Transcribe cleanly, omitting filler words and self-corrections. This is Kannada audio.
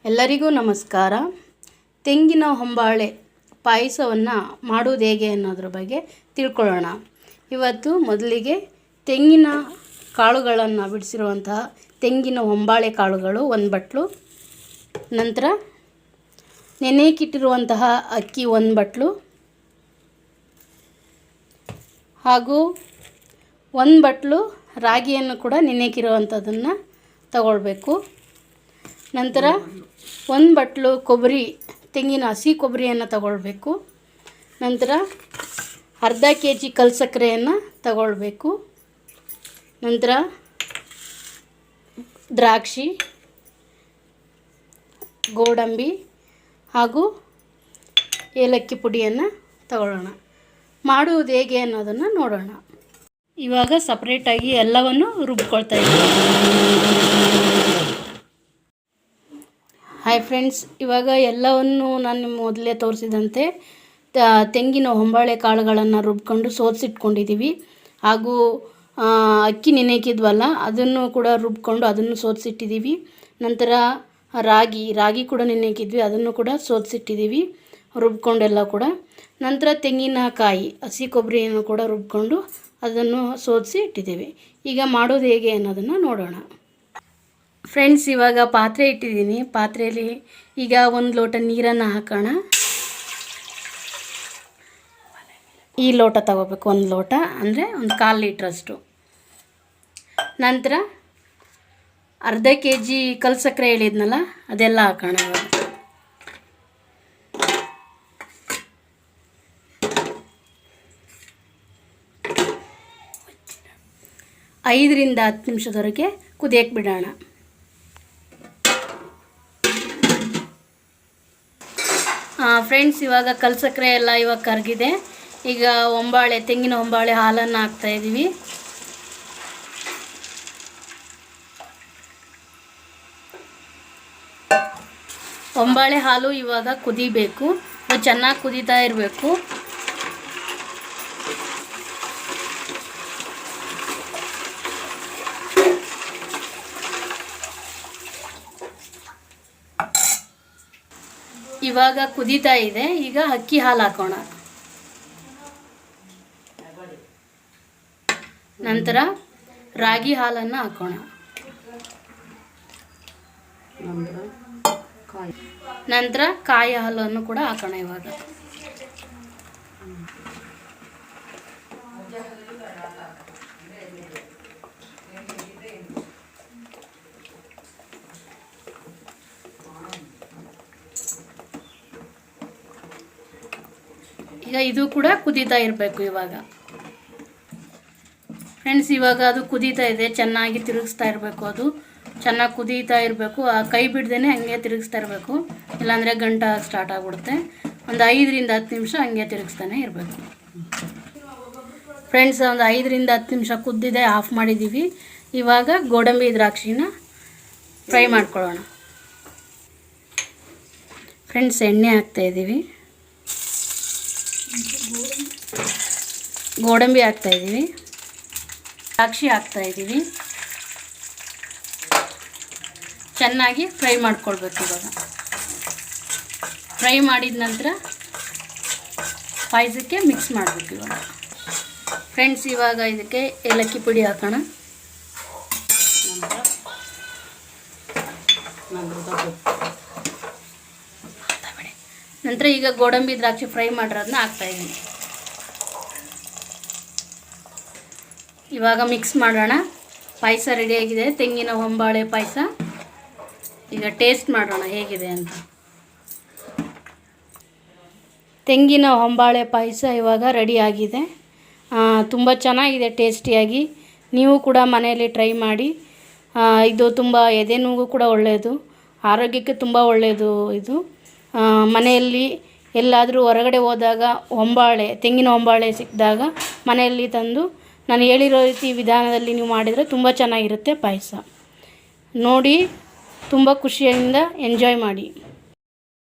ಎಲ್ಲರಿಗೂ ನಮಸ್ಕಾರ. ತೆಂಗಿನ ಹೊಂಬಾಳೆ ಪಾಯಸವನ್ನು ಮಾಡೋದು ಹೇಗೆ ಅನ್ನೋದ್ರ ಬಗ್ಗೆ ತಿಳ್ಕೊಳ್ಳೋಣ. ಇವತ್ತು ಮೊದಲಿಗೆ ತೆಂಗಿನ ಕಾಳುಗಳನ್ನು ಬಿಡಿಸಿರುವಂತಹ ತೆಂಗಿನ ಹೊಂಬಾಳೆ ಕಾಳುಗಳು 1 ಬಟ್ಲು, ನಂತರ ನೆನೆಕಿಟ್ಟಿರುವಂತಹ ಅಕ್ಕಿ 1 ಬಟ್ಲು ಹಾಗೂ 1 ಬಟ್ಲು ರಾಗಿಯನ್ನು ಕೂಡ ನೆನೆಕಿರುವಂಥದ್ದನ್ನು ತಗೊಳ್ಬೇಕು. ನಂತರ 1 ಬಟ್ಲು ಕೊಬ್ಬರಿ, ತೆಂಗಿನ ಹಸಿ ಕೊಬ್ಬರಿಯನ್ನು ತಗೊಳ್ಬೇಕು. ನಂತರ ಅರ್ಧ kg ಕಲ್ಸಕ್ಕರೆಯನ್ನು ತಗೊಳ್ಬೇಕು. ನಂತರ ದ್ರಾಕ್ಷಿ, ಗೋಡಂಬಿ ಹಾಗೂ ಏಲಕ್ಕಿ ಪುಡಿಯನ್ನು ತಗೊಳ್ಳೋಣ. ಮಾಡುವುದು ಹೇಗೆ ಅನ್ನೋದನ್ನು ನೋಡೋಣ. ಇವಾಗ ಸಪ್ರೇಟಾಗಿ ಎಲ್ಲವನ್ನು ರುಬ್ಕೊಳ್ತಾ ಇದ್ದೀನಿ. ಹಾಯ್ ಫ್ರೆಂಡ್ಸ್, ಇವಾಗ ಎಲ್ಲವನ್ನು ನಾನು ನಿಮ್ಮ ಮೊದಲೇ ತೋರಿಸಿದಂತೆ ತೆಂಗಿನ ಹೊಂಬಾಳೆ ಕಾಳುಗಳನ್ನು ರುಬ್ಕೊಂಡು ಸೋಸಿಟ್ಕೊಂಡಿದ್ದೀವಿ. ಹಾಗೂ ಅಕ್ಕಿ ನೆನೆಕಿದ್ವಲ್ಲ ಅದನ್ನು ಕೂಡ ರುಬ್ಕೊಂಡು ಅದನ್ನು ಸೋಸಿಟ್ಟಿದ್ದೀವಿ. ನಂತರ ರಾಗಿ ಕೂಡ ನೆನೆಕಿದ್ವಿ, ಅದನ್ನು ಕೂಡ ಸೋಸಿಟ್ಟಿದ್ದೀವಿ ರುಬ್ಕೊಂಡೆಲ್ಲ ಕೂಡ. ನಂತರ ತೆಂಗಿನಕಾಯಿ, ಹಸಿ ಕೊಬ್ಬರಿಯನ್ನು ಕೂಡ ರುಬ್ಕೊಂಡು ಅದನ್ನು ಸೋಸಿ ಇಟ್ಟಿದ್ದೀವಿ. ಈಗ ಮಾಡೋದು ಹೇಗೆ ಅನ್ನೋದನ್ನು ನೋಡೋಣ. ಫ್ರೆಂಡ್ಸ್, ಇವಾಗ ಪಾತ್ರೆ ಇಟ್ಟಿದ್ದೀನಿ. ಪಾತ್ರೆಯಲ್ಲಿ ಈಗ 1 ಲೋಟ ನೀರನ್ನು ಹಾಕೋಣ. ಈ ಲೋಟ ತಗೋಬೇಕು, 1 ಲೋಟ ಅಂದರೆ 1/4 ಲೀಟ್ರಷ್ಟು. ನಂತರ ಅರ್ಧ kg ಕಲ್ಸಕ್ಕರೆ ಹೇಳಿದ್ನಲ್ಲ ಅದೆಲ್ಲ ಹಾಕೋಣ. ಇವಾಗ 5 ರಿಂದ 10 ನಿಮಿಷದವರೆಗೆ ಕುದಿಯಕ್ಕೆ ಬಿಡೋಣ. ಫ್ರೆಂಡ್ಸ್, ಇವಾಗ ಕಲ್ಸಕ್ಕರೆ ಎಲ್ಲ ಇವಾಗ ಕರಗಿದೆ. ಈಗ ತೆಂಗಿನ ಹೊಂಬಾಳೆ ಹಾಲನ್ನು ಹಾಕ್ತಾಯಿದ್ದೀವಿ. ಹೊಂಬಾಳೆ ಹಾಲು ಇವಾಗ ಕುದಿಬೇಕು, ಅದು ಚೆನ್ನಾಗಿ ಕುದೀತಾ ಇರಬೇಕು. ಇವಾಗ ಕುದೀತಾ ಇದೆ. ಈಗ ಅಕ್ಕಿ ಹಾಲು ಹಾಕೋಣ. ನಂತರ ರಾಗಿ ಹಾಲನ್ನು ಹಾಕೋಣ. ನಂತರ ಕಾಯಿ ಹಾಲನ್ನು ಕೂಡ ಹಾಕೋಣ. ಇವಾಗ ಇದು ಕೂಡ ಕುದೀತಾ ಇರಬೇಕು. ಇವಾಗ ಫ್ರೆಂಡ್ಸ್, ಇವಾಗ ಅದು ಕುದೀತಾ ಇದೆ. ಚೆನ್ನಾಗಿ ತಿರುಗಿಸ್ತಾ ಇರಬೇಕು. ಅದು ಚೆನ್ನಾಗಿ ಕುದೀತಾ ಇರಬೇಕು. ಕೈ ಬಿಡ್ದೇ ಹಂಗೆ ತಿರುಗಿಸ್ತಾ ಇರಬೇಕು, ಇಲ್ಲಾಂದರೆ ಗಂಟ ಸ್ಟಾರ್ಟ್ ಆಗಿಬಿಡುತ್ತೆ. ಒಂದು 5 ರಿಂದ 10 ನಿಮಿಷ ಹಂಗೆ ತಿರುಗಿಸ್ತಾನೆ ಇರಬೇಕು. ಫ್ರೆಂಡ್ಸ್, ಒಂದು 5 ರಿಂದ 10 ನಿಮಿಷ ಕುದ್ದಿದೆ, ಆಫ್ ಮಾಡಿದ್ದೀವಿ. ಇವಾಗ ಗೋಡಂಬಿ ದ್ರಾಕ್ಷಿನ ಫ್ರೈ ಮಾಡ್ಕೊಳ್ಳೋಣ. ಫ್ರೆಂಡ್ಸ್, ಎಣ್ಣೆ ಹಾಕ್ತಾಯಿದ್ದೀವಿ, ಗೋಡಂಬಿ ಹಾಕ್ತಾಯಿದ್ದೀವಿ, ದ್ರಾಕ್ಷಿ ಹಾಕ್ತಾಯಿದ್ದೀವಿ. ಚೆನ್ನಾಗಿ ಫ್ರೈ ಮಾಡ್ಕೊಳ್ಬೇಕು. ಇವಾಗ ಫ್ರೈ ಮಾಡಿದ ನಂತರ ಪಾಯಸಕ್ಕೆ ಮಿಕ್ಸ್ ಮಾಡಬೇಕು. ಇವಾಗ ಫ್ರೆಂಡ್ಸ್, ಇವಾಗ ಇದಕ್ಕೆ ಏಲಕ್ಕಿ ಪುಡಿ ಹಾಕೋಣ. ನಂತರ ಈಗ ಗೋಡಂಬಿ ದ್ರಾಕ್ಷಿ ಫ್ರೈ ಮಾಡಿರೋದನ್ನ ಹಾಕ್ತಾಯಿದ್ದೀನಿ. ಇವಾಗ ಮಿಕ್ಸ್ ಮಾಡೋಣ. ಪಾಯಸ ರೆಡಿಯಾಗಿದೆ, ತೆಂಗಿನ ಹೊಂಬಾಳೆ ಪಾಯಸ. ಈಗ ಟೇಸ್ಟ್ ಮಾಡೋಣ ಹೇಗಿದೆ ಅಂತ. ತೆಂಗಿನ ಹೊಂಬಾಳೆ ಪಾಯಸ ಇವಾಗ ರೆಡಿಯಾಗಿದೆ. ತುಂಬ ಚೆನ್ನಾಗಿದೆ, ಟೇಸ್ಟಿಯಾಗಿ. ನೀವು ಕೂಡ ಮನೆಯಲ್ಲಿ ಟ್ರೈ ಮಾಡಿ. ಇದು ತುಂಬ ಎದೆ ನೋವು ಕೂಡ ಒಳ್ಳೆಯದು, ಆರೋಗ್ಯಕ್ಕೆ ತುಂಬ ಒಳ್ಳೆಯದು. ಇದು ಮನೆಯಲ್ಲಿ ಎಲ್ಲಾದರೂ ಹೊರಗಡೆ ಹೋದಾಗ ತೆಂಗಿನ ಹೊಂಬಾಳೆ ಸಿಕ್ಕಿದಾಗ ಮನೆಯಲ್ಲಿ ತಂದು ನಾನು ಹೇಳಿರೋ ರೀತಿ ವಿಧಾನದಲ್ಲಿ ನೀವು ಮಾಡಿದರೆ ತುಂಬ ಚೆನ್ನಾಗಿರುತ್ತೆ ಪಾಯಸ. ನೋಡಿ, ತುಂಬ ಖುಷಿಯಿಂದ ಎಂಜಾಯ್ ಮಾಡಿ.